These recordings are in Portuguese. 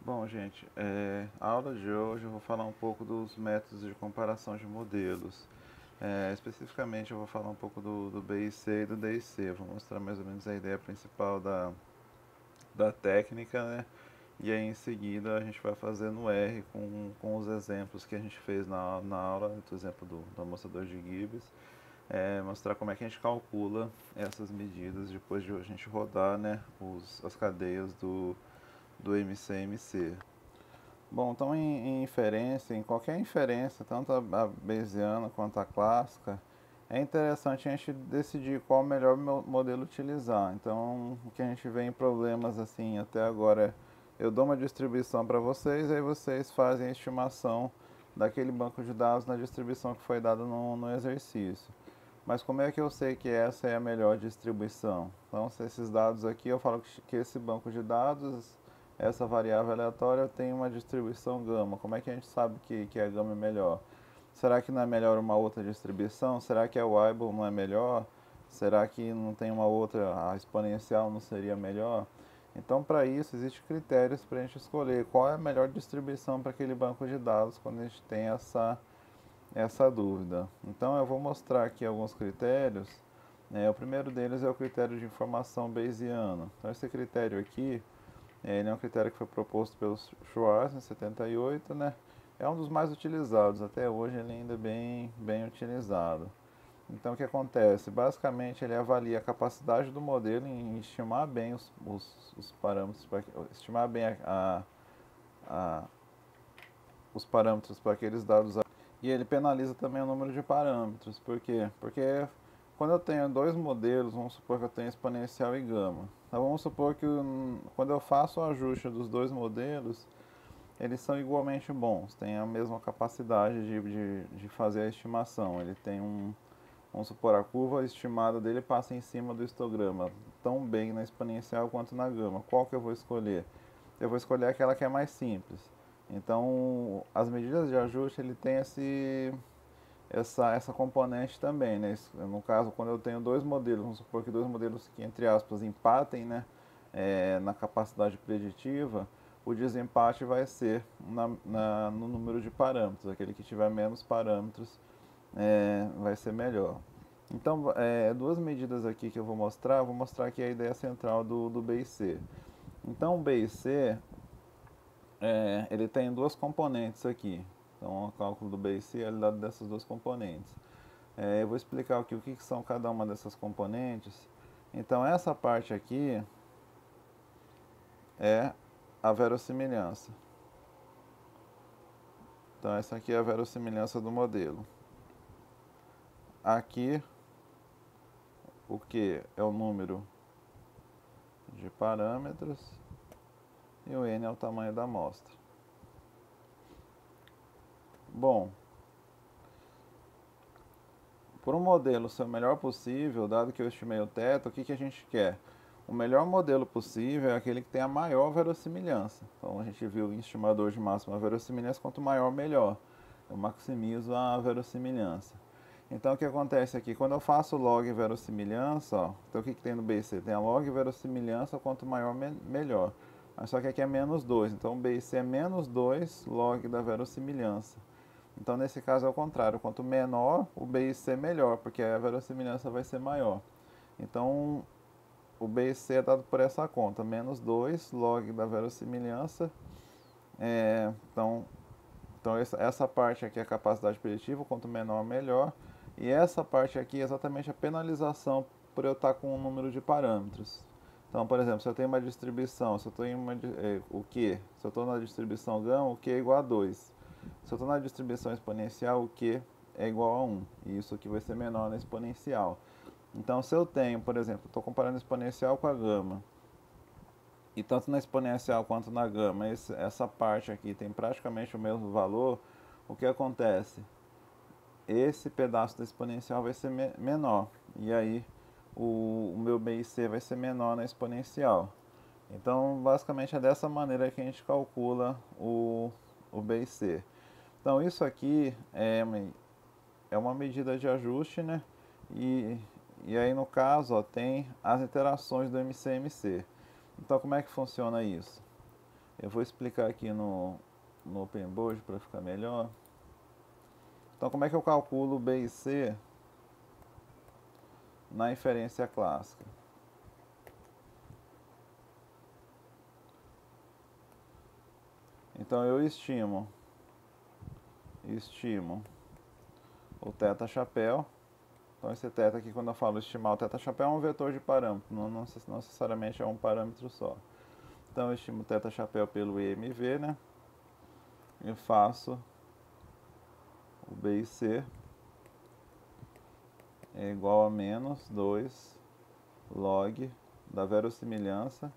Bom, gente, a aula de hoje eu vou falar um pouco dos métodos de comparação de modelos. Especificamente eu vou falar um pouco do BIC e do DIC. Vou mostrar mais ou menos a ideia principal da técnica, né? E aí em seguida a gente vai fazer no R com os exemplos que a gente fez na aula, do exemplo do amostrador de Gibbs. Mostrar como é que a gente calcula essas medidas depois de a gente rodar, né, as cadeias do MCMC. Bom, então em inferência, em qualquer inferência, tanto a Bayesiana quanto a clássica, é interessante a gente decidir qual o melhor modelo utilizar. Então, o que a gente vê em problemas assim até agora é eu dou uma distribuição para vocês, aí vocês fazem a estimação daquele banco de dados na distribuição que foi dada no exercício. Mas como é que eu sei que essa é a melhor distribuição? Então, se esses dados aqui, eu falo que esse banco de dados, essa variável aleatória tem uma distribuição gama. Como é que a gente sabe que a gama é melhor? Será que não é melhor uma outra distribuição? Será que a Weibull não é melhor? Será que não tem uma outra, a exponencial não seria melhor? Então, para isso, existem critérios para a gente escolher qual é a melhor distribuição para aquele banco de dados quando a gente tem essa dúvida. Então, eu vou mostrar aqui alguns critérios. O primeiro deles é o critério de informação bayesiana. Então, esse critério aqui, ele é um critério que foi proposto pelo Schwartz em 78, né? É um dos mais utilizados, até hoje ele ainda é bem utilizado. Então o que acontece? Basicamente ele avalia a capacidade do modelo em estimar bem os parâmetros, estimar bem a, os parâmetros para aqueles dados. E ele penaliza também o número de parâmetros. Por quê? Porque quando eu tenho dois modelos, vamos supor que eu tenho exponencial e gama. Então vamos supor que quando eu faço o ajuste dos dois modelos, eles são igualmente bons, têm a mesma capacidade de fazer a estimação. Ele tem vamos supor, a curva estimada dele passa em cima do histograma, tão bem na exponencial quanto na gama. Qual que eu vou escolher? Eu vou escolher aquela que é mais simples. Então, as medidas de ajuste, ele tem essa componente também, né? No caso, quando eu tenho dois modelos, vamos supor que dois modelos que, entre aspas, empatem, né, na capacidade preditiva, o desempate vai ser no número de parâmetros. Aquele que tiver menos parâmetros vai ser melhor. Então, duas medidas aqui que eu vou mostrar aqui a ideia central do BIC. Então, o BIC, ele tem duas componentes aqui. Então, o cálculo do BIC é dado dessas duas componentes. Eu vou explicar aqui o que são cada uma dessas componentes. Então, essa parte aqui é a verossimilhança. Então, essa aqui é a verossimilhança do modelo. Aqui, o que é o número de parâmetros e o n é o tamanho da amostra. Bom, por um modelo ser o melhor possível, dado que eu estimei o teto, o que a gente quer? O melhor modelo possível é aquele que tem a maior verossimilhança. Então a gente viu em estimador de máxima verossimilhança, quanto maior, melhor. Eu maximizo a verossimilhança. Então o que acontece aqui? Quando eu faço log verossimilhança, ó, então o que tem no BIC? Tem a log verossimilhança, quanto maior, melhor. Mas só que aqui é menos 2, então o BIC é menos 2 log da verossimilhança. Então nesse caso é o contrário, quanto menor o BIC melhor, porque a verossimilhança vai ser maior. Então o BIC é dado por essa conta, menos 2 log da verossimilhança. Então essa parte aqui é a capacidade preditiva, quanto menor melhor. E essa parte aqui é exatamente a penalização por eu estar com um número de parâmetros. Então, por exemplo, se eu tenho uma distribuição, se eu estou em o Q, se eu estou na distribuição gama, o Q é igual a 2. Se eu estou na distribuição exponencial, o Q é igual a 1. E isso aqui vai ser menor na exponencial. Então, se eu tenho, por exemplo, estou comparando a exponencial com a gama, e tanto na exponencial quanto na gama, essa parte aqui tem praticamente o mesmo valor, o que acontece? Esse pedaço da exponencial vai ser menor, e aí o meu BIC vai ser menor na exponencial. Então, basicamente é dessa maneira que a gente calcula o BIC. Então, isso aqui é uma medida de ajuste, né? E, e aí, no caso, ó, tem as interações do MCMC. Então, como é que funciona isso? Eu vou explicar aqui no OpenBoard para ficar melhor. Então, como é que eu calculo B e C na inferência clássica? Então, eu estimo o θ chapéu. Então, esse θ aqui, quando eu falo estimar o θ chapéu, é um vetor de parâmetro, não necessariamente é um parâmetro só. Então, eu estimo o θ chapéu pelo EMV, né? E faço o B e C é igual a menos 2 log da verossimilhança.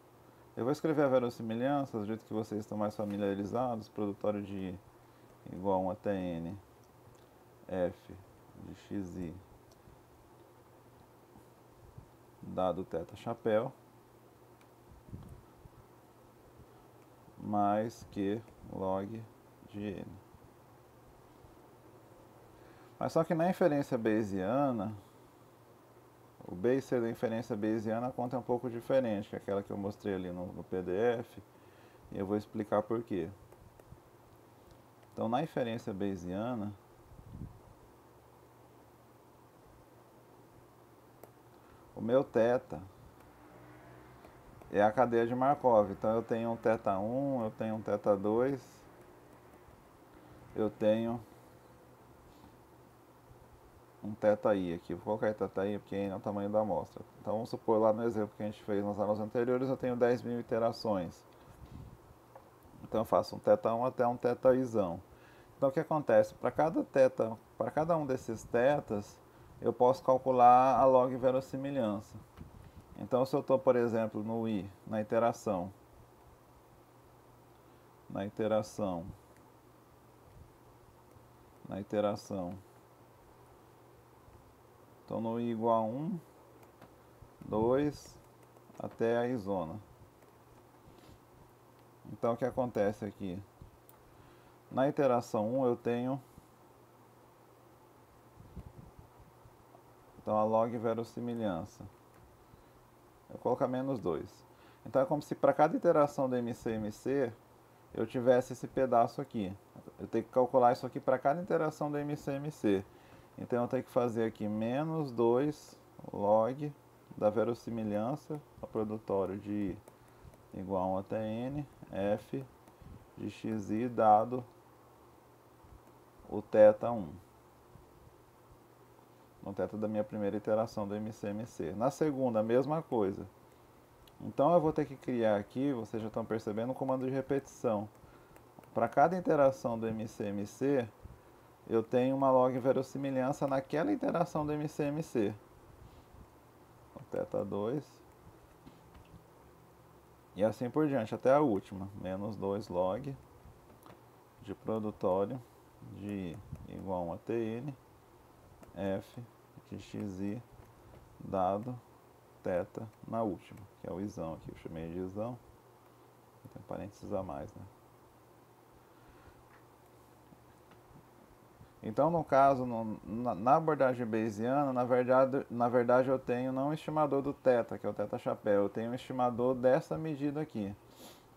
Eu vou escrever a verossimilhança do jeito que vocês estão mais familiarizados, produtório de I igual a 1 até N F de xi dado θ chapéu mais Q log de N. Mas só que na inferência bayesiana, o B e C da inferência bayesiana a conta é um pouco diferente que aquela que eu mostrei ali no PDF, e eu vou explicar por quê. Então, na inferência bayesiana, o meu θ é a cadeia de Markov. Então, eu tenho um θ1, eu tenho um θ2, eu tenho um θi aqui. Vou colocar θi porque é o tamanho da amostra. Então, vamos supor lá no exemplo que a gente fez nas aulas anteriores, eu tenho 10.000 iterações. Então, eu faço um θ1 até um θizão. Então, o que acontece? Para cada um desses θs, eu posso calcular a log verossimilhança. Então, se eu estou, por exemplo, no I, na iteração, então no I igual a 1, 2, até a isona. Então, o que acontece aqui? Na iteração 1 eu tenho então a log verossimilhança. Eu vou colocar menos 2. Então é como se para cada iteração do MC-MC eu tivesse esse pedaço aqui. Eu tenho que calcular isso aqui para cada iteração do MC-MC. Então eu tenho que fazer aqui menos 2 log da verossimilhança ao produtório de I igual a 1 até N F de xi dado o θ1. O θ da minha primeira iteração do MC-MC. Na segunda, a mesma coisa. Então eu vou ter que criar aqui, vocês já estão percebendo, um comando de repetição. Para cada interação do MC-MC, eu tenho uma log verossimilhança naquela interação do MC-MC. O θ2. E assim por diante, até a última. Menos 2 log de produtório de I igual a 1 até N F de xi dado θ na última, que é o isão aqui, eu chamei de isão, tem parênteses a mais, né? Então, no caso, na abordagem bayesiana, na verdade eu tenho não um estimador do θ, que é o θ chapéu, eu tenho um estimador dessa medida aqui.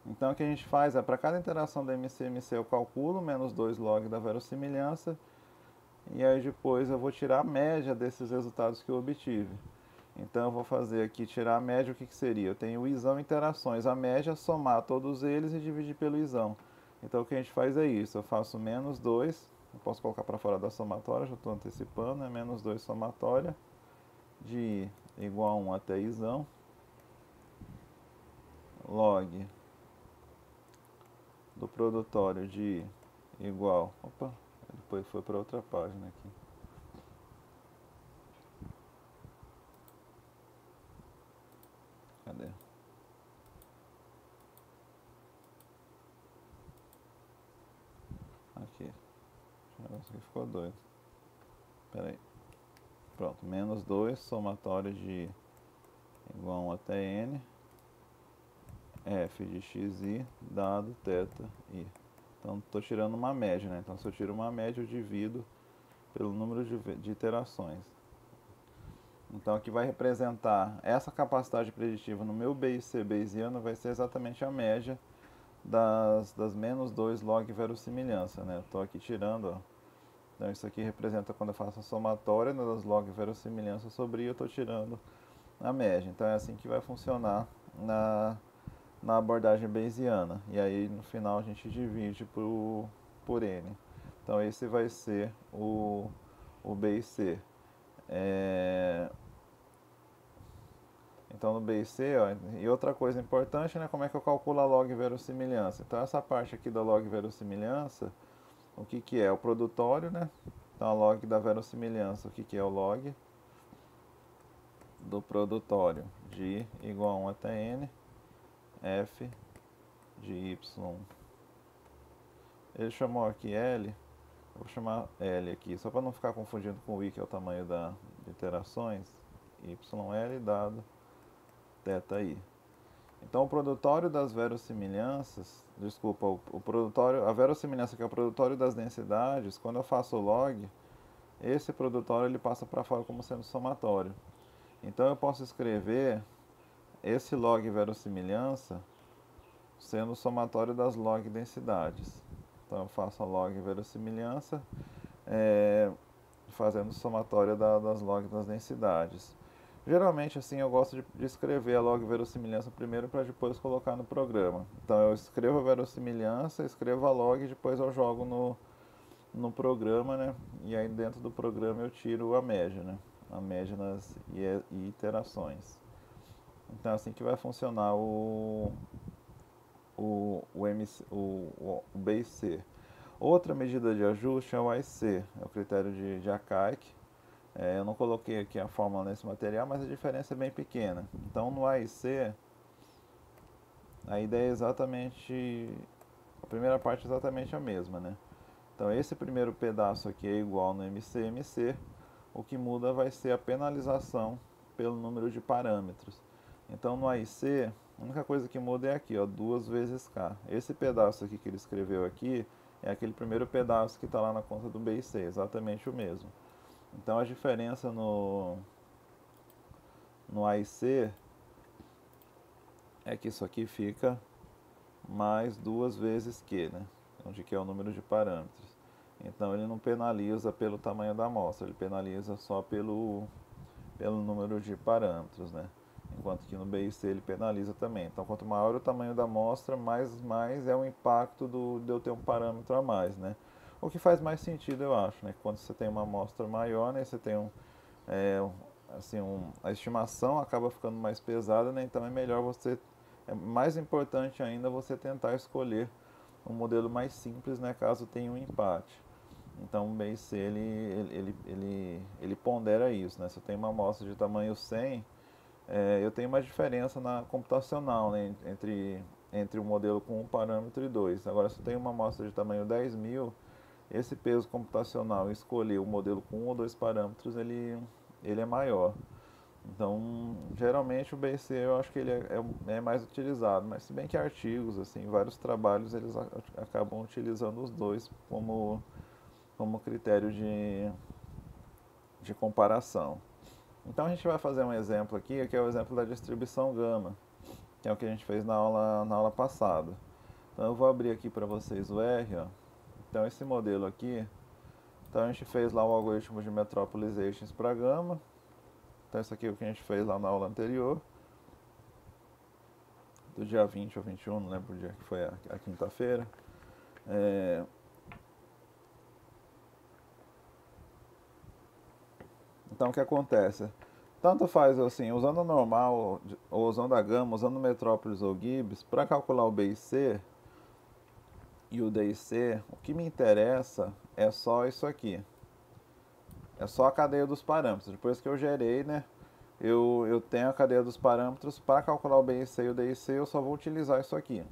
Então, o que a gente faz é, para cada interação do MC-MC eu calculo menos 2 log da verossimilhança, e aí depois eu vou tirar a média desses resultados que eu obtive. Então eu vou fazer aqui, tirar a média, o que seria? Eu tenho o isão interações, a média, somar todos eles e dividir pelo isão. Então o que a gente faz é isso, eu faço menos 2, eu posso colocar para fora da somatória, já estou antecipando, é menos 2 somatória, de I igual a 1 até isão, log do produtório de I igual, depois foi para outra página aqui. Cadê? Aqui. O negócio aqui ficou doido. Espera aí. Pronto. Menos 2, somatório de igual a 1 até N. F de xi dado θi. Então, estou tirando uma média, né? Então, se eu tiro uma média, eu divido pelo número de iterações. Então, aqui vai representar essa capacidade preditiva no meu B e C bayesiano, vai ser exatamente a média das menos 2 log verossimilhança, né? Eu estou aqui tirando, ó. Então isso aqui representa quando eu faço a somatória, né, das log verossimilhança sobre I, eu estou tirando a média. Então é assim que vai funcionar na abordagem bayesiana. E aí no final a gente divide por N. Então esse vai ser o B e C. Então no B e C, ó, e outra coisa importante, né, como é que eu calculo a log verossimilhança? Então essa parte aqui da log verossimilhança, o que que é? O produtório, né? Então a log da verossimilhança, o que que é o log do produtório de I igual a 1 até N, F de Y. Ele chamou aqui L, eu vou chamar L aqui, só para não ficar confundindo com o I, que é o tamanho de iterações, YL dado θi. Então o produtório das verossimilhanças, desculpa, o produtório, a verossimilhança que é o produtório das densidades, quando eu faço o log, esse produtório ele passa para fora como sendo somatório. Então eu posso escrever esse log verossimilhança sendo o somatório das log densidades. Então eu faço a log verossimilhança fazendo o somatório das log das densidades. Geralmente assim eu gosto de escrever a log verossimilhança primeiro para depois colocar no programa. Então eu escrevo a verossimilhança, escrevo a log e depois eu jogo no programa, né? E aí dentro do programa eu tiro a média, né? A média nas iterações. Então é assim que vai funcionar o B e C. Outra medida de ajuste é o AIC, é o critério de Akaik. Eu não coloquei aqui a fórmula nesse material, mas a diferença é bem pequena. Então no AIC, a ideia é exatamente, a primeira parte é exatamente a mesma, né? Então esse primeiro pedaço aqui é igual no MC, o que muda vai ser a penalização pelo número de parâmetros. Então no AIC, a única coisa que muda é aqui, ó, 2 vezes K. Esse pedaço aqui que ele escreveu aqui é aquele primeiro pedaço que está lá na conta do B e C, exatamente o mesmo. Então a diferença no AIC é que isso aqui fica mais 2 vezes Q, né? Onde Q é o número de parâmetros. Então ele não penaliza pelo tamanho da amostra, ele penaliza só pelo número de parâmetros, né? Enquanto que no B e C ele penaliza também. Então quanto maior o tamanho da amostra, mais é o impacto de eu ter um parâmetro a mais, né? O que faz mais sentido, eu acho, né? Quando você tem uma amostra maior, né? Você tem a estimação acaba ficando mais pesada, né? Então é melhor é mais importante ainda você tentar escolher um modelo mais simples, né? Caso tenha um empate. Então o B e C ele pondera isso, né? Se eu tenho uma amostra de tamanho 100, eu tenho uma diferença na computacional, né? Entre um modelo com um parâmetro e dois. Agora, se eu tenho uma amostra de tamanho 10.000, esse peso computacional escolher o modelo com um ou dois parâmetros, ele é maior. Então, geralmente o BC eu acho que ele é mais utilizado, mas se bem que artigos, assim, vários trabalhos eles acabam utilizando os dois como critério de comparação. Então a gente vai fazer um exemplo aqui, que é o exemplo da distribuição gama, que é o que a gente fez na aula passada. Então eu vou abrir aqui para vocês o R, ó. Então esse modelo aqui, então a gente fez lá o algoritmo de metropolizations para gama. Então isso aqui é o que a gente fez lá na aula anterior, do dia 20 ou 21, não lembro o dia que foi a quinta-feira. Então o que acontece? Tanto faz assim, usando o normal, ou usando a gama, usando o Metrópolis ou Gibbs, para calcular o B e C e o D e C, o que me interessa é só isso aqui. É só a cadeia dos parâmetros. Depois que eu gerei, né, eu tenho a cadeia dos parâmetros para calcular o B e C e o D e C, eu só vou utilizar isso aqui.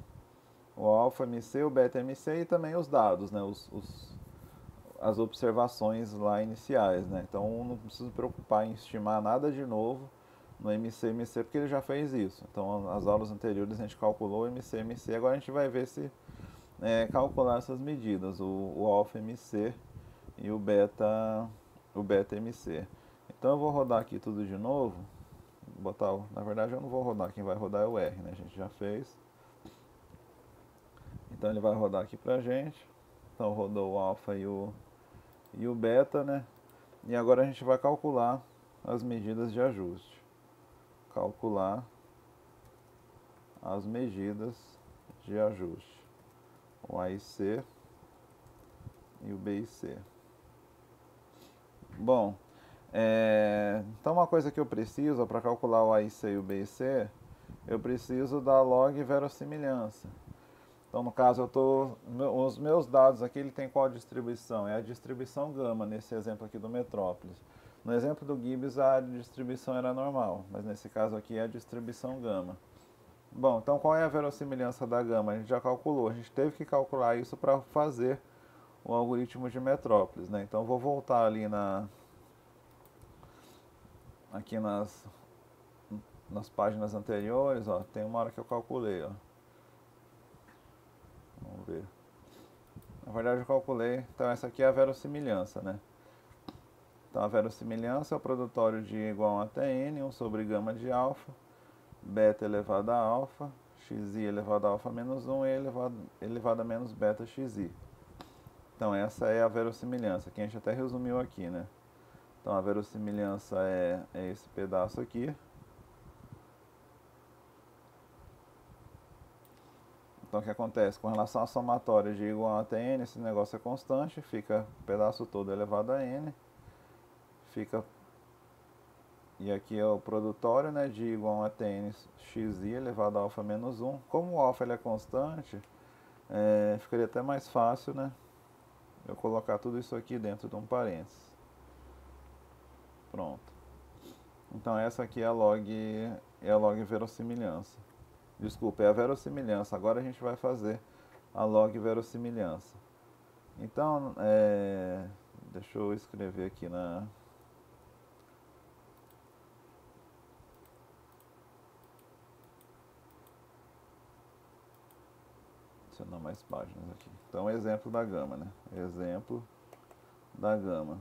O alfa MC, o beta MC e também os dados, né, as observações lá iniciais, né? Então não preciso me preocupar em estimar nada de novo no MC porque ele já fez isso. Então as aulas anteriores a gente calculou o MC, agora a gente vai ver se calcular essas medidas, o alfa MC e o beta MC. Então eu vou rodar aqui tudo de novo, na verdade eu não vou rodar, quem vai rodar é o R, né? A gente já fez. Então ele vai rodar aqui pra gente. Então rodou o alfa e o beta, né? E agora a gente vai calcular as medidas de ajuste. Calcular as medidas de ajuste. O A e C e o B e C. Bom, então uma coisa que eu preciso para calcular o A e C e o B e C, eu preciso da log verossimilhança. Então no caso os meus dados aqui, ele tem qual distribuição? É a distribuição gama, nesse exemplo aqui do Metrópolis. No exemplo do Gibbs a distribuição era normal, mas nesse caso aqui é a distribuição gama. Bom, então qual é a verossimilhança da gama? A gente já calculou, a gente teve que calcular isso para fazer o algoritmo de Metrópolis, né? Então vou voltar ali aqui nas páginas anteriores, ó, tem uma hora que eu calculei, ó. Vamos ver. Na verdade eu calculei, então essa aqui é a verossimilhança, né? Então a verossimilhança é o produtório de igual a até n, 1 sobre gama de alfa, beta elevado a alfa, xi elevado a alfa menos 1 e elevado a menos beta xi. Então essa é a verossimilhança, que a gente até resumiu aqui, né? Então a verossimilhança é esse pedaço aqui. Então o que acontece? Com relação à somatória de igual a até n, esse negócio é constante, fica o pedaço todo elevado a n. E aqui é o produtório, né, de igual a até n xi elevado a alfa menos 1. Como o alfa ele é constante, ficaria até mais fácil, né, eu colocar tudo isso aqui dentro de um parênteses. Pronto. Então essa aqui é a log verossimilhança. Desculpa, é a verossimilhança. Agora a gente vai fazer a log verossimilhança. Então, deixa eu escrever aqui adicionar mais páginas aqui. Então, exemplo da gama, né? Exemplo da gama.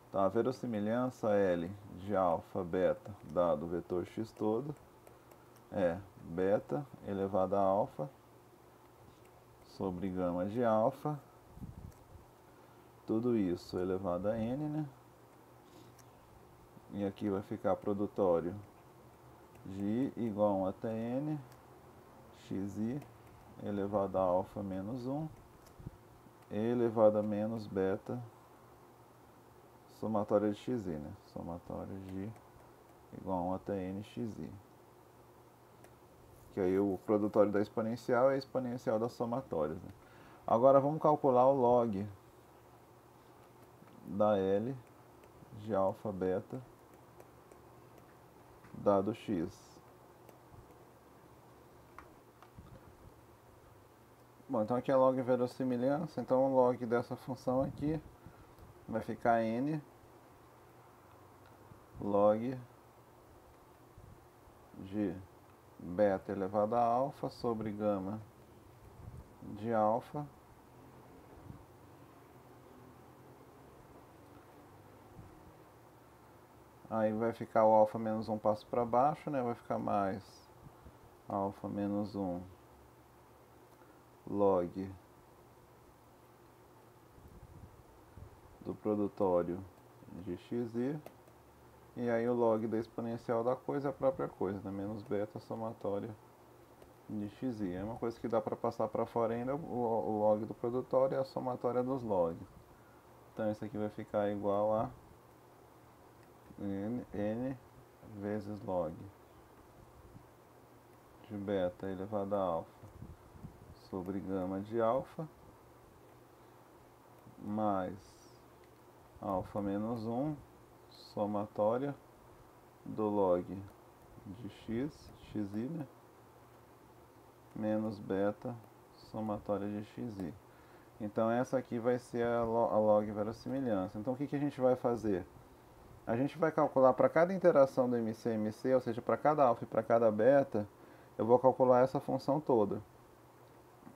Então, a verossimilhança L de alfa, beta, dado o vetor x todo, é beta elevado a alfa sobre gama de alfa, tudo isso elevado a n, né? E aqui vai ficar produtório de I igual a 1 até n, xi elevado a alfa menos 1, elevado a menos beta, somatória de xi, né? Somatória de igual a 1 até n xi. Que aí o produtório da exponencial é a exponencial das somatórias, né? Agora vamos calcular o log da L de alfa beta dado x. Bom, então aqui é log verossimilhança, então o log dessa função aqui vai ficar n log de beta elevado a alfa sobre gama de alfa aí vai ficar o alfa menos 1 passo para baixo, né? Vai ficar mais alfa menos 1 log do produtório de xi, e aí o log da exponencial da coisa é a própria coisa, né? Menos beta somatória de xi. É uma coisa que dá para passar para fora ainda, o log do produtório é a somatória dos logs. Então isso aqui vai ficar igual a n vezes log de beta elevado a alfa sobre gama de alfa mais alfa menos 1 somatória do log de xi, né? Menos beta somatória de xi. Então essa aqui vai ser a log verossimilhança. Então o que a gente vai fazer? A gente vai calcular para cada interação do MC e MC, ou seja, para cada alfa e para cada beta, eu vou calcular essa função toda.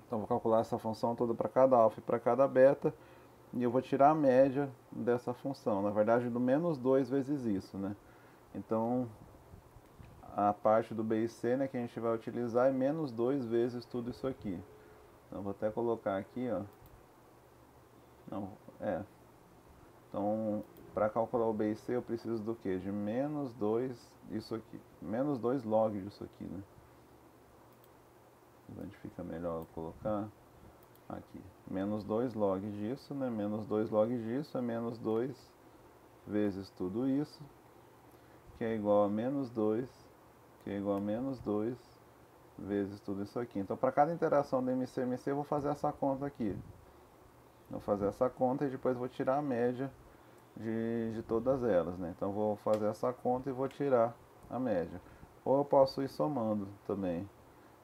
Então vou calcular essa função toda para cada alfa e para cada beta, e eu vou tirar a média dessa função. Na verdade, do menos 2 vezes isso, né? Então, a parte do B e C, né, que a gente vai utilizar é menos 2 vezes tudo isso aqui. Então vou até colocar aqui, ó. Não, Então, para calcular o B e C eu preciso do que? De menos 2 isso aqui. Menos 2 log disso aqui, né? Onde fica melhor colocar? Aqui. Menos 2 log disso, né? Menos 2 log disso é menos 2 vezes tudo isso, que é igual a menos 2, que é igual a menos 2 vezes tudo isso aqui. Então, para cada interação do MC-MC, eu vou fazer essa conta aqui. Vou fazer essa conta e depois vou tirar a média de todas elas, né? Então, vou fazer essa conta e vou tirar a média. Ou eu posso ir somando também.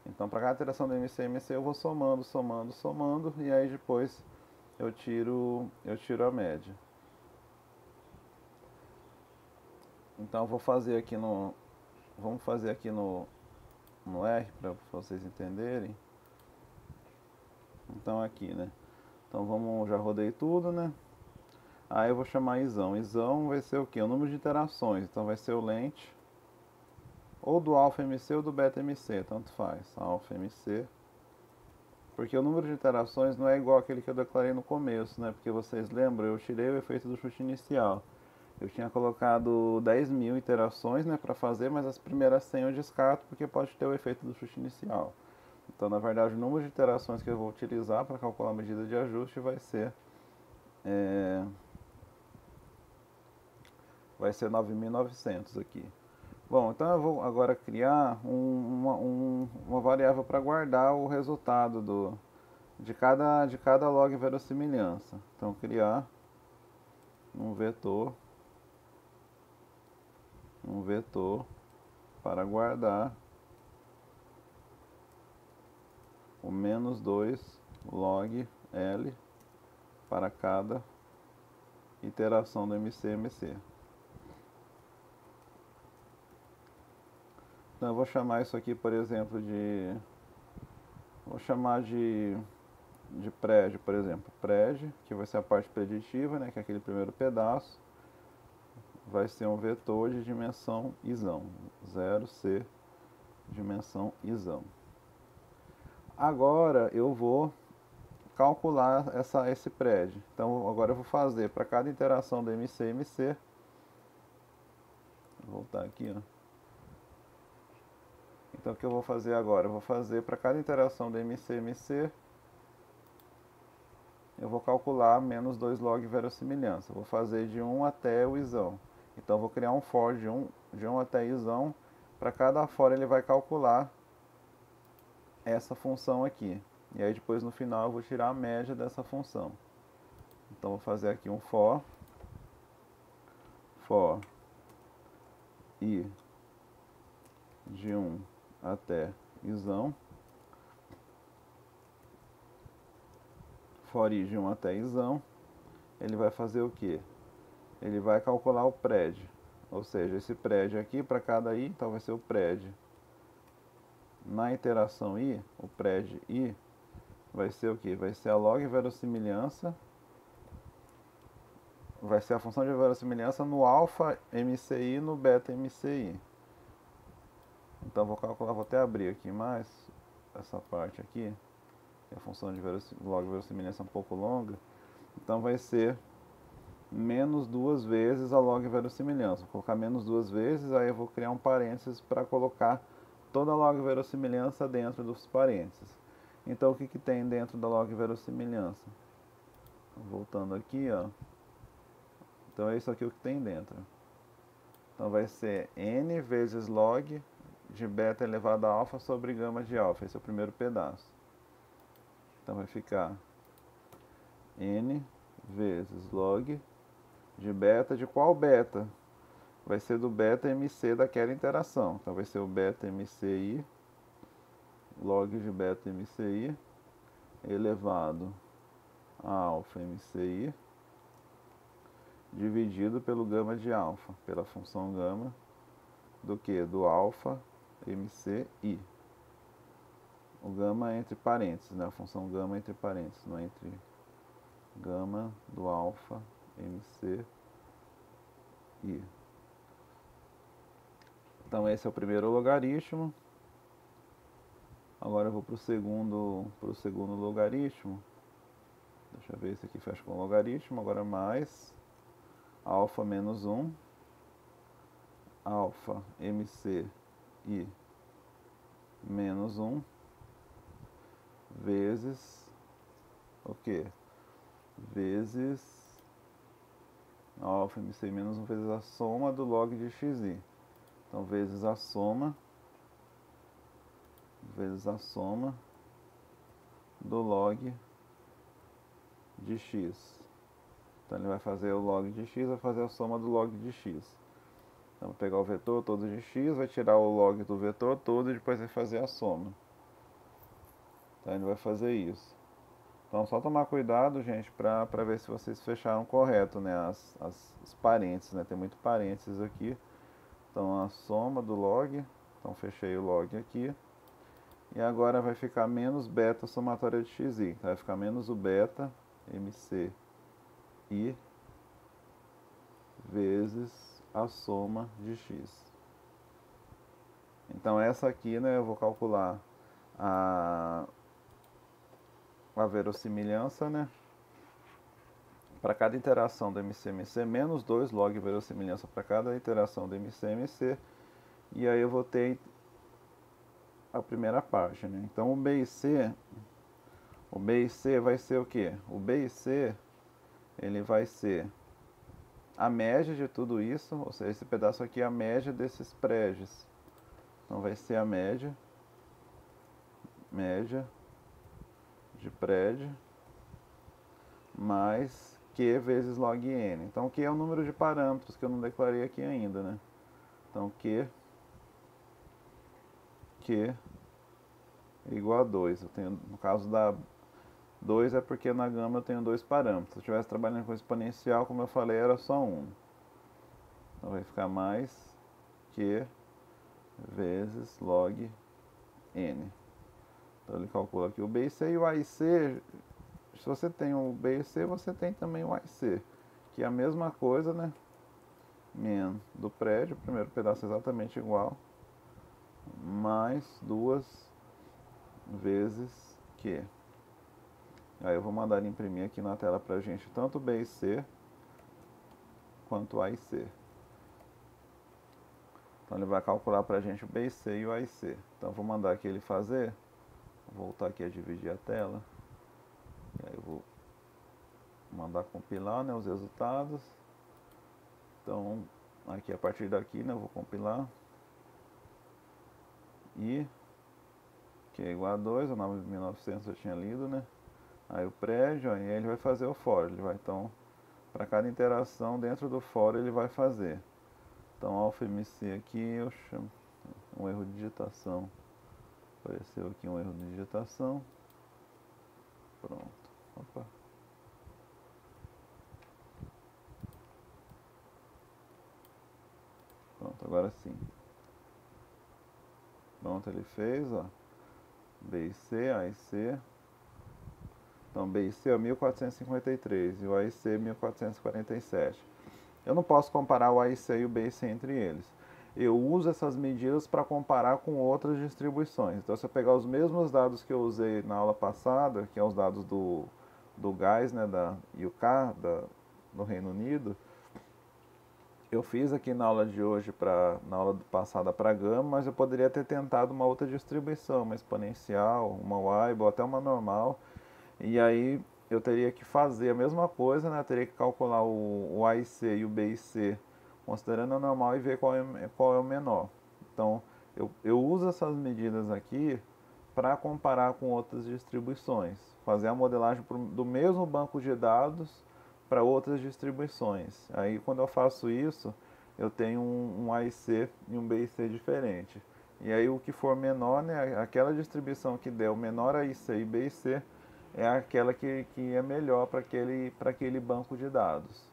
Então, para cada interação do MC-MC, eu vou somando, somando, somando, e aí depois eu tiro a média. Então, vou fazer aqui vamos fazer aqui no R para vocês entenderem. Então aqui, né? Então já rodei tudo, né? Aí eu vou chamar isão. Isão vai ser o quê? O número de interações. Então vai ser o lent ou do alfa MC ou do beta MC, tanto faz. Alfa MC. Porque o número de interações não é igual aquele que eu declarei no começo, né? Porque vocês lembram, eu tirei o efeito do chute inicial. Eu tinha colocado 10.000 interações, né, para fazer, mas as primeiras 100 eu descarto porque pode ter o efeito do chute inicial. Então, na verdade, o número de interações que eu vou utilizar para calcular a medida de ajuste vai ser 9.900 aqui. Bom, então eu vou agora criar uma variável para guardar o resultado de cada log verossimilhança. Então, criar um vetor para guardar o menos 2 log L para cada iteração do MC-MC. Então eu vou chamar isso aqui, por exemplo, vou chamar de pred, por exemplo. Pred, que vai ser a parte preditiva, né, que é aquele primeiro pedaço, vai ser um vetor de dimensão isão, 0c dimensão isão. Agora eu vou calcular esse pred. Então agora eu vou fazer para cada interação do MC-MC, vou voltar aqui, ó. Então o que eu vou fazer agora? Eu vou fazer para cada interação do MC-MC, eu vou calcular menos 2 log verossimilhança. Vou fazer de 1 até o isão. Então eu vou criar um for de 1 até isão. Para cada for ele vai calcular essa função aqui. E aí depois no final eu vou tirar a média dessa função. Então vou fazer aqui um for i de 1 até isão. For i de 1 até isão. Ele vai fazer o quê? Ele vai calcular o pred. Ou seja, esse pred aqui para cada i, então vai ser o pred. Na iteração i, o pred i vai ser o quê? Vai ser a log verossimilhança. Vai ser a função de verossimilhança no alfa MCI e no beta MCI. Então vou calcular, vou até abrir aqui mais essa parte aqui. A função de log verossimilhança é um pouco longa. Então vai ser menos 2 vezes a log verossimilhança. Vou colocar menos 2 vezes, aí eu vou criar um parênteses para colocar toda a log verossimilhança dentro dos parênteses. Então o que tem dentro da log verossimilhança? Voltando aqui, ó. Então é isso aqui o que tem dentro. Então vai ser n vezes log de beta elevado a alfa sobre gama de alfa. Esse é o primeiro pedaço. Então vai ficar n vezes log de beta. De qual beta? Vai ser do beta MC daquela interação. Então vai ser o beta MCI, log de beta MCI, elevado a alfa MCI, dividido pelo gama de alfa, pela função gama do que? Do alfa MCI. O gama é entre parênteses, né? A função gama é entre parênteses, não é entre gama do alfa MCI. Então esse é o primeiro logaritmo. Agora eu vou para o segundo logaritmo. Deixa eu ver, esse aqui fecha com logaritmo. Agora mais alfa menos 1, alfa mci menos 1, vezes o quê? Vezes alfa mci menos 1 vezes a soma do log de xi. Então, vezes a soma do log de x. Então, ele vai fazer o log de x, vai fazer a soma do log de x. Então, vou pegar o vetor todo de x, vai tirar o log do vetor todo e depois vai fazer a soma. Então, ele vai fazer isso. Então, só tomar cuidado, gente, para ver se vocês fecharam correto, né, as parênteses, né, tem muito parênteses aqui. Então, a soma do log, então fechei o log aqui. E agora vai ficar menos beta somatória de xi. Então, vai ficar menos o beta mci vezes a soma de x. Então, essa aqui, né, eu vou calcular a verossimilhança, né, para cada interação do MC-MC, menos 2 log verossimilhança para cada interação do MC-MC, e aí eu vou ter a primeira parte, né? Então o B e C vai ser o quê? O B e C, ele vai ser a média de tudo isso, ou seja, esse pedaço aqui é a média desses prédios. Então vai ser a média de prédio mais Q vezes log N. Então Q é o número de parâmetros que eu não declarei aqui ainda, né? Então Q é igual a 2. Eu tenho, no caso da 2 é porque na gama eu tenho 2 parâmetros. Se eu estivesse trabalhando com exponencial, como eu falei, era só 1. Então vai ficar mais Q vezes log N. Então ele calcula aqui o B e C e o A e C. Se você tem o B e C, você tem também o A e C, que é a mesma coisa, né? Menos do prédio, o primeiro pedaço é exatamente igual, mais 2 vezes Q. Aí eu vou mandar imprimir aqui na tela pra gente tanto o B e C quanto o A e C. Então ele vai calcular pra gente o B e C e o A e C. Então eu vou mandar aqui ele fazer. Vou voltar aqui a dividir a tela. E aí eu vou mandar compilar, né, os resultados. Então aqui a partir daqui, né, eu vou compilar. I, que é igual a 2, o 9.900 eu tinha lido, né? Aí o prédio, aí ele vai fazer o for. Ele vai, então, para cada interação dentro do for ele vai fazer. Então, alfa MC aqui, eu chamo um erro de digitação. Apareceu aqui um erro de digitação. Pronto. Opa. Pronto, agora sim. Pronto, ele fez, ó. B e C, A e C. Então, B e C é 1453 e o A e C é 1447. Eu não posso comparar o A e C e o B e C entre eles. Eu uso essas medidas para comparar com outras distribuições. Então, se eu pegar os mesmos dados que eu usei na aula passada, que são os dados do gás, né, da UK, do Reino Unido, eu fiz aqui na aula de hoje, na aula passada para gama, mas eu poderia ter tentado uma outra distribuição, uma exponencial, uma Weibull, ou até uma normal. E aí eu teria que fazer a mesma coisa, né? Eu teria que calcular o A e C e o B e C, considerando a normal e ver qual é o menor. Então, eu uso essas medidas aqui para comparar com outras distribuições. Fazer a modelagem do mesmo banco de dados para outras distribuições. Aí, quando eu faço isso, eu tenho um A e C e um B e C diferente. E aí, o que for menor, né? Aquela distribuição que der o menor A e C e B e C, é aquela que é melhor para aquele banco de dados.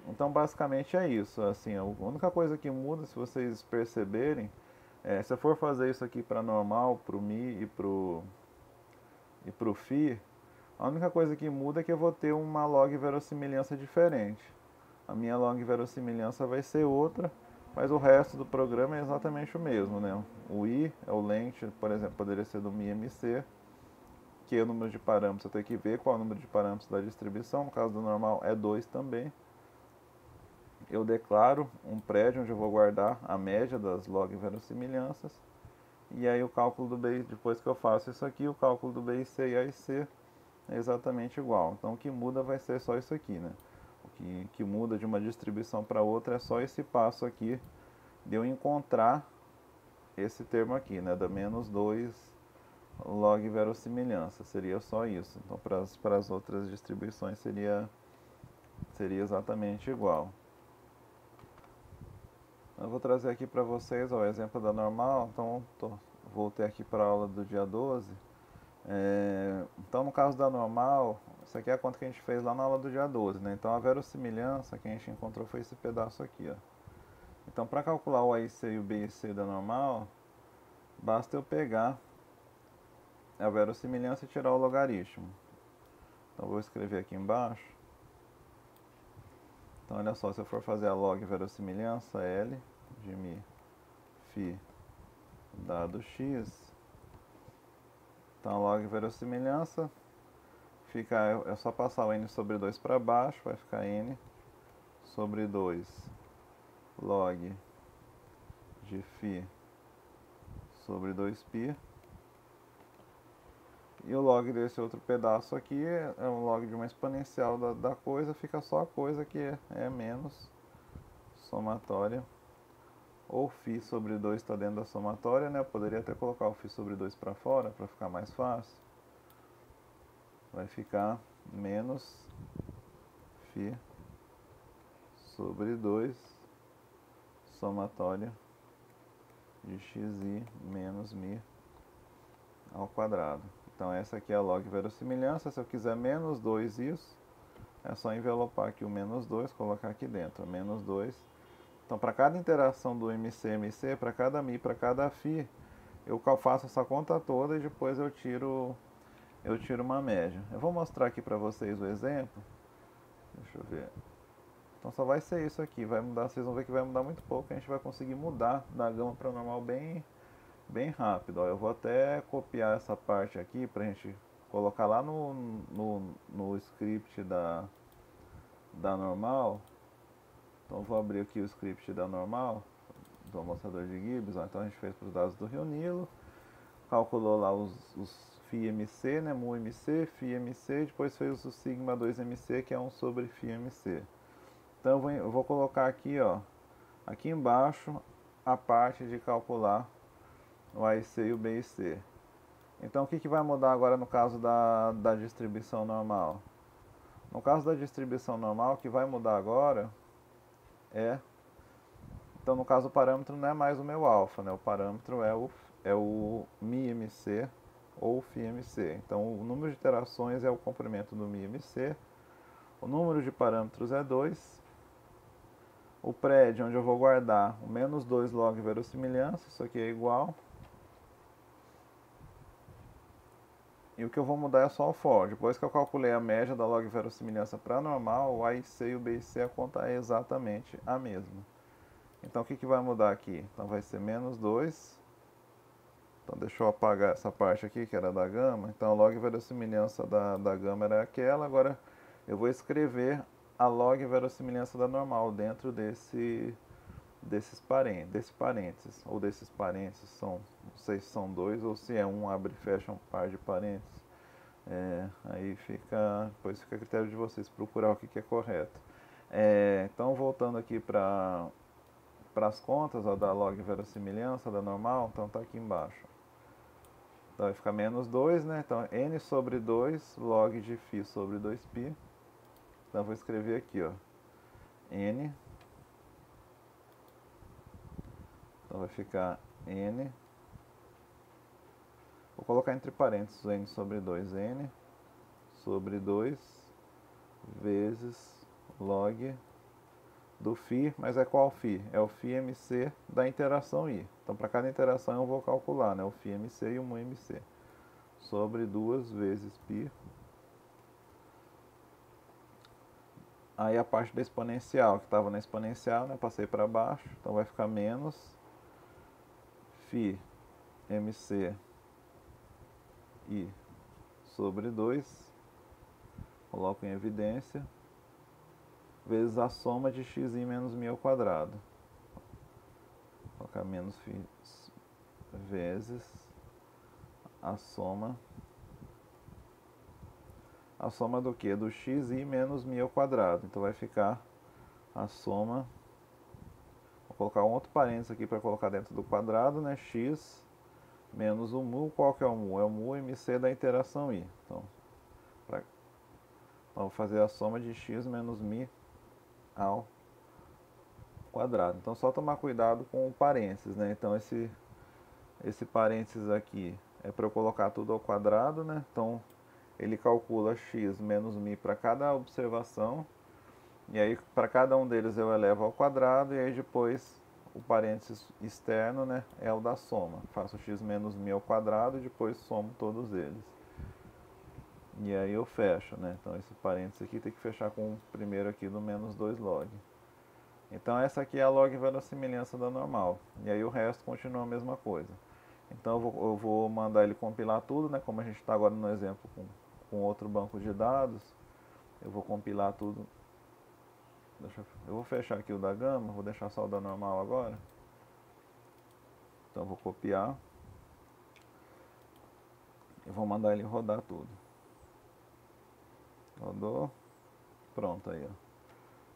Então, basicamente é isso. Assim, a única coisa que muda, se vocês perceberem, se eu for fazer isso aqui para normal, para o Mi e para o Φ, a única coisa que muda é que eu vou ter uma log verossimilhança diferente. A minha log verossimilhança vai ser outra, Mas o resto do programa é exatamente o mesmo, né? O I é o length, por exemplo, poderia ser do MIMC, que é o número de parâmetros, eu tenho que ver qual é o número de parâmetros da distribuição, no caso do normal é 2 também. Eu declaro um prédio onde eu vou guardar a média das log verossimilhanças, e aí o cálculo do B, depois que eu faço isso aqui, o cálculo do BIC e AIC é exatamente igual. Então o que muda vai ser só isso aqui, né? O que muda de uma distribuição para outra é só esse passo aqui de eu encontrar esse termo aqui, né? Da menos 2 log verossimilhança. Seria só isso. Então para as outras distribuições seria exatamente igual. Eu vou trazer aqui para vocês ó, o exemplo da normal. Então voltei aqui para a aula do dia 12. Então no caso da normal, isso aqui é a conta que a gente fez lá na aula do dia 12, né? Então a verossimilhança que a gente encontrou foi esse pedaço aqui, ó. Então para calcular o AIC e o BIC da normal, basta eu pegar a verossimilhança e tirar o logaritmo. Então vou escrever aqui embaixo. Então olha só, se eu for fazer a log verossimilhança, L de mi φ dado x, então log verossimilhança é só passar o n sobre 2 para baixo, vai ficar n sobre 2 log de φ sobre 2π. E o log desse outro pedaço aqui é um log de uma exponencial da coisa, fica só a coisa que é menos somatória. Ou φ sobre 2 está dentro da somatória, né? Eu poderia até colocar o φ sobre 2 para fora, para ficar mais fácil. Vai ficar menos φ sobre 2 somatória de xi menos mi ao quadrado. Então essa aqui é a log verossimilhança. Se eu quiser menos 2 isso, é só envelopar aqui o menos 2, colocar aqui dentro, menos 2. Então para cada interação do MC, para cada mi, para cada φ, eu faço essa conta toda e depois eu tiro uma média. Eu vou mostrar aqui para vocês o exemplo. Deixa eu ver. Então só vai ser isso aqui, vai mudar, vocês vão ver que vai mudar muito pouco, a gente vai conseguir mudar da gama para o normal bem rápido. Ó, eu vou até copiar essa parte aqui para a gente colocar lá no script da normal. Então eu vou abrir aqui o script da normal, do amostrador de Gibbs. Ó, então a gente fez para os dados do Rio Nilo, calculou lá os φMC, né, μMC, φMC, depois fez o sigma 2MC, que é 1 sobre φMC. Então eu vou colocar aqui, ó, aqui embaixo, a parte de calcular o AIC e o BIC. Então o que vai mudar agora no caso da distribuição normal? No caso da distribuição normal, o que vai mudar agora então no caso o parâmetro não é mais o meu alfa, né? O parâmetro é o μMC ou φMC. Então o número de iterações é o comprimento do μMC, o número de parâmetros é 2, o prédio onde eu vou guardar o menos 2 log verossimilhança, isso aqui é igual. E o que eu vou mudar é só o for. Depois que eu calculei a média da log verossimilhança para normal, o AIC e o BIC, a conta é exatamente a mesma. Então o que vai mudar aqui? Então vai ser menos 2. Então deixa eu apagar essa parte aqui que era da gama. Então a log verossimilhança da gama era aquela. Agora eu vou escrever a log verossimilhança da normal dentro desse parênteses, ou desses parênteses, não sei se são 2 ou se é um abre e fecha um par de parênteses. Aí depois fica a critério de vocês procurar o que é correto. Então voltando aqui para as contas, ó, da log verossimilhança da normal, então tá aqui embaixo. Então vai ficar menos 2, né? Então n sobre 2 log de φ sobre 2π. Então eu vou escrever aqui, ó, n. Então vai ficar n. Vou colocar entre parênteses n sobre 2, n sobre 2 vezes log do φ, mas é qual φ? É o φMC da interação I. Então para cada interação eu vou calcular, né, o φMC e o μMC. Sobre 2 vezes π Aí a parte da exponencial, que estava na exponencial, né, passei para baixo, então vai ficar menos φ mc i sobre 2, coloco em evidência, vezes a soma de xi menos mi ao quadrado. Vou colocar menos φ vezes a soma do que? Do xi menos mi ao quadrado. Então vai ficar a soma, vou colocar um outro parênteses aqui para colocar dentro do quadrado, né? X menos o mu. Qual que é o mu? É o mu mc da interação i. Então vou fazer a soma de x menos mi ao quadrado. Então só tomar cuidado com o parênteses, né? Então esse parênteses aqui é para eu colocar tudo ao quadrado, né? Então ele calcula x menos mi para cada observação, e aí para cada um deles eu elevo ao quadrado, e aí depois o parênteses externo, né, é o da soma. Faço x menos mi ao quadrado e depois somo todos eles. E aí eu fecho, né? Então esse parênteses aqui tem que fechar com o primeiro aqui do menos 2 log. Então essa aqui é a log verossimilhança da normal. E aí o resto continua a mesma coisa. Então eu vou mandar ele compilar tudo, né? Como a gente está agora no exemplo com outro banco de dados, eu vou compilar tudo. Eu vou fechar aqui o da gama, vou deixar só o da normal agora. Então eu vou copiar e vou mandar ele rodar tudo. Rodou, pronto aí, ó.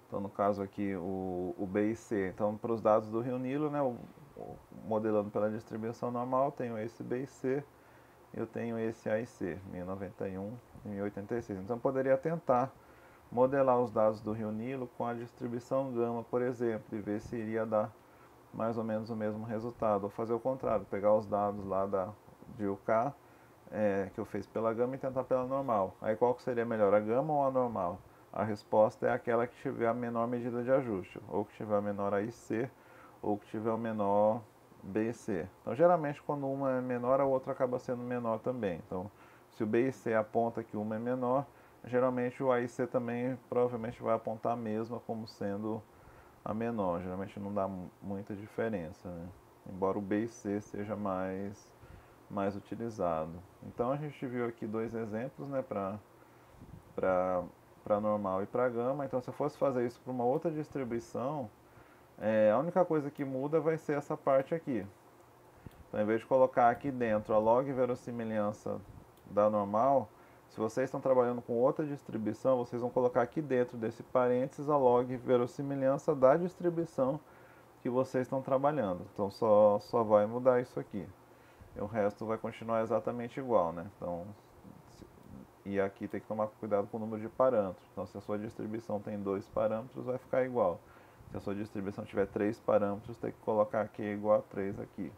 Então no caso aqui o B e C, então para os dados do Rio Nilo, né, modelando pela distribuição normal, tenho esse B e C, eu tenho esse A e C, 1091 e 1086. Então eu poderia tentar modelar os dados do Rio Nilo com a distribuição gama, por exemplo, e ver se iria dar mais ou menos o mesmo resultado, ou fazer o contrário, pegar os dados lá de UK, que eu fiz pela gama, e tentar pela normal. Aí qual que seria melhor, a gama ou a normal? A resposta é aquela que tiver a menor medida de ajuste, ou que tiver a menor AIC, ou que tiver o menor B e C. Então geralmente quando uma é menor, a outra acaba sendo menor também. Então se o B e C aponta que uma é menor, geralmente o A e C também provavelmente vai apontar a mesma como sendo a menor. Geralmente não dá muita diferença, né? Embora o B e C seja mais utilizado. Então a gente viu aqui dois exemplos, né, para normal e para gama. Então se eu fosse fazer isso para uma outra distribuição, a única coisa que muda vai ser essa parte aqui. Então em vez de colocar aqui dentro a log verossimilhança da normal, se vocês estão trabalhando com outra distribuição, vocês vão colocar aqui dentro desse parênteses a log verossimilhança da distribuição que vocês estão trabalhando. Então só vai mudar isso aqui. E o resto vai continuar exatamente igual, né? Então, e aqui tem que tomar cuidado com o número de parâmetros. Então se a sua distribuição tem 2 parâmetros, vai ficar igual. Se a sua distribuição tiver 3 parâmetros, tem que colocar Q igual a 3 aqui.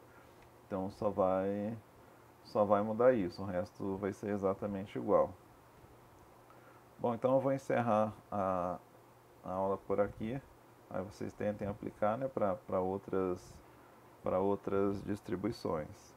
Então só vai mudar isso, o resto vai ser exatamente igual. Bom, então eu vou encerrar a aula por aqui. Aí vocês tentem aplicar, né, para outras distribuições.